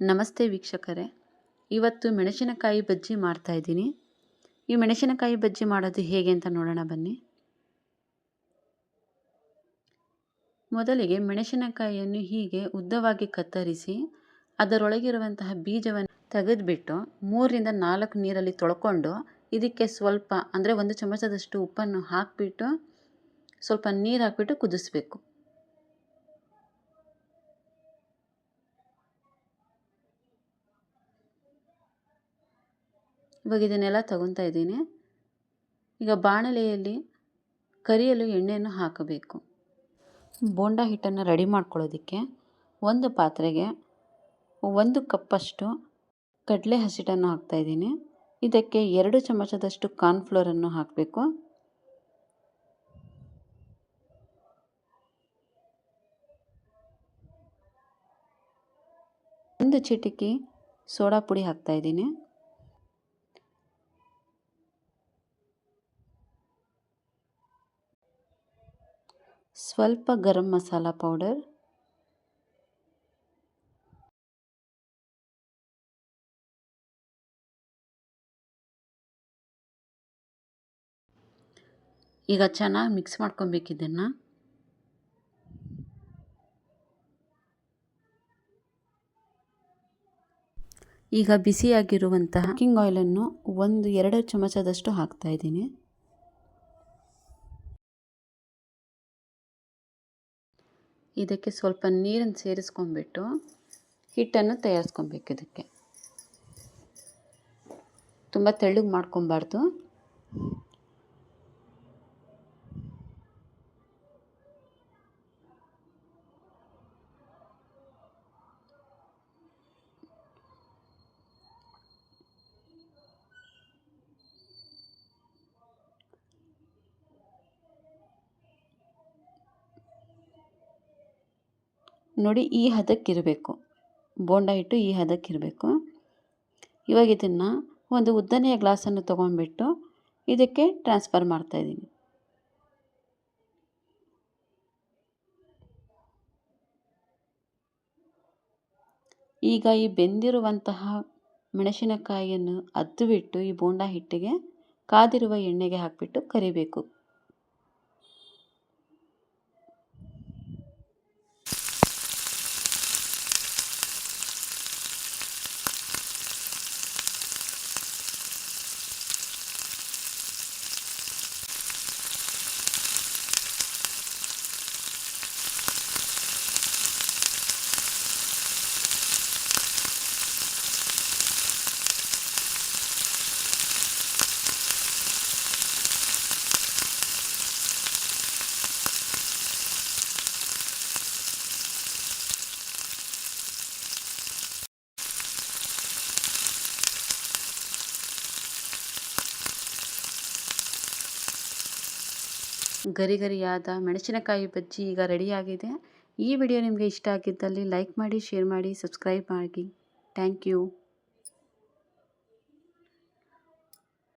ನಮಸ್ತೆ ವೀಕ್ಷಕರೇ, ಇವತ್ತು ಮೆಣಸಿನಕಾಯಿ ಬಜ್ಜಿ ಮಾಡ್ತಾ ಇದ್ದೀನಿ. ಈ ಮೆಣಸಿನಕಾಯಿ ಬಜ್ಜಿ ಮಾಡೋದು ಹೇಗೆ ಅಂತ ನೋಡೋಣ ಬನ್ನಿ. ಮೊದಲಿಗೆ ಮೆಣಸಿನಕಾಯಿಯನ್ನು ಹೀಗೆ ಉದ್ದವಾಗಿ ಕತ್ತರಿಸಿ ಅದರೊಳಗಿರುವಂತಹ ಬೀಜವನ್ನು ತೆಗೆದುಬಿಟ್ಟು 3ರಿಂದ 4 ನೀರಲ್ಲಿ ತೊಳ್ಕೊಂಡು ಇದಕ್ಕೆ ಸ್ವಲ್ಪ ಅಂದರೆ 1 ಚಮಚದಷ್ಟು ಉಪ್ಪನ್ನು ಹಾಕಿಬಿಟ್ಟು ಸ್ವಲ್ಪ ನೀರು ಹಾಕಿಬಿಟ್ಟು ಕುದಿಸ್ಬೇಕು. ಇವಾಗ ಇದನ್ನೆಲ್ಲ ತಗೊತಾ ಇದ್ದೀನಿ. ಈಗ ಬಾಣಲೆಯಲ್ಲಿ ಕರಿಯಲು ಎಣ್ಣೆಯನ್ನು ಹಾಕಬೇಕು. ಬೋಂಡ ಹಿಟ್ಟನ್ನು ರೆಡಿ ಮಾಡ್ಕೊಳ್ಳೋದಕ್ಕೆ ಒಂದು ಪಾತ್ರೆಗೆ 1 ಕಪ್ಪಷ್ಟು ಕಡಲೆ ಹಸಿಟ್ಟನ್ನು ಹಾಕ್ತಾಯಿದ್ದೀನಿ. ಇದಕ್ಕೆ 2 ಚಮಚದಷ್ಟು ಕಾರ್ನ್ಫ್ಲೋರನ್ನು ಹಾಕಬೇಕು. ಒಂದು ಚಿಟಿಕೆ ಸೋಡಾ ಪುಡಿ ಹಾಕ್ತಾಯಿದ್ದೀನಿ. ಸ್ವಲ್ಪ ಗರಂ ಮಸಾಲ ಪೌಡರ್, ಈಗ ಚೆನ್ನಾಗಿ ಮಿಕ್ಸ್ ಮಾಡ್ಕೊಬೇಕಿದ್ದನ್ನು. ಈಗ ಬಿಸಿಯಾಗಿರುವಂತಹ ಕುಕ್ಕಿಂಗ್ ಆಯಿಲನ್ನು 1-2 ಚಮಚದಷ್ಟು ಹಾಕ್ತಾ ಇದ್ದೀನಿ. ಇದಕ್ಕೆ ಸ್ವಲ್ಪ ನೀರನ್ನು ಸೇರಿಸ್ಕೊಂಡ್ಬಿಟ್ಟು ಹಿಟ್ಟನ್ನು ತಯಾರಿಸ್ಕೊಬೇಕು. ಇದಕ್ಕೆ ತುಂಬ ತೆಳ್ಳಗೆ ಮಾಡ್ಕೊಬಾರ್ದು. ನೋಡಿ, ಈ ಹದಕ್ಕಿರಬೇಕು. ಬೋಂಡ ಹಿಟ್ಟು ಈ ಹದಕ್ಕಿರಬೇಕು. ಇವಾಗ ಇದನ್ನು ಒಂದು ಉದ್ದನೆಯ ಗ್ಲಾಸನ್ನು ತೊಗೊಂಡ್ಬಿಟ್ಟು ಇದಕ್ಕೆ ಟ್ರಾನ್ಸ್ಫರ್ ಮಾಡ್ತಾಯಿದ್ದೀನಿ. ಈಗ ಈ ಬೆಂದಿರುವಂತಹ ಮೆಣಸಿನಕಾಯಿಯನ್ನು ಅದ್ದುಬಿಟ್ಟು ಈ ಬೋಂಡ ಹಿಟ್ಟಿಗೆ ಕಾದಿರುವ ಎಣ್ಣೆಗೆ ಹಾಕಿಬಿಟ್ಟು ಕರಿಬೇಕು. ಗರಿಗರಿಯಾದ ಮೆಣಸಿನಕಾಯಿ ಬಜ್ಜಿ ಈಗ ರೆಡಿಯಾಗಿದೆ. ಈ ವಿಡಿಯೋ ನಿಮಗೆ ಇಷ್ಟ ಆಗಿದ್ದಲ್ಲಿ ಲೈಕ್ ಮಾಡಿ, ಶೇರ್ ಮಾಡಿ, ಸಬ್ಸ್ಕ್ರೈಬ್ ಮಾಡಿ. Thank you.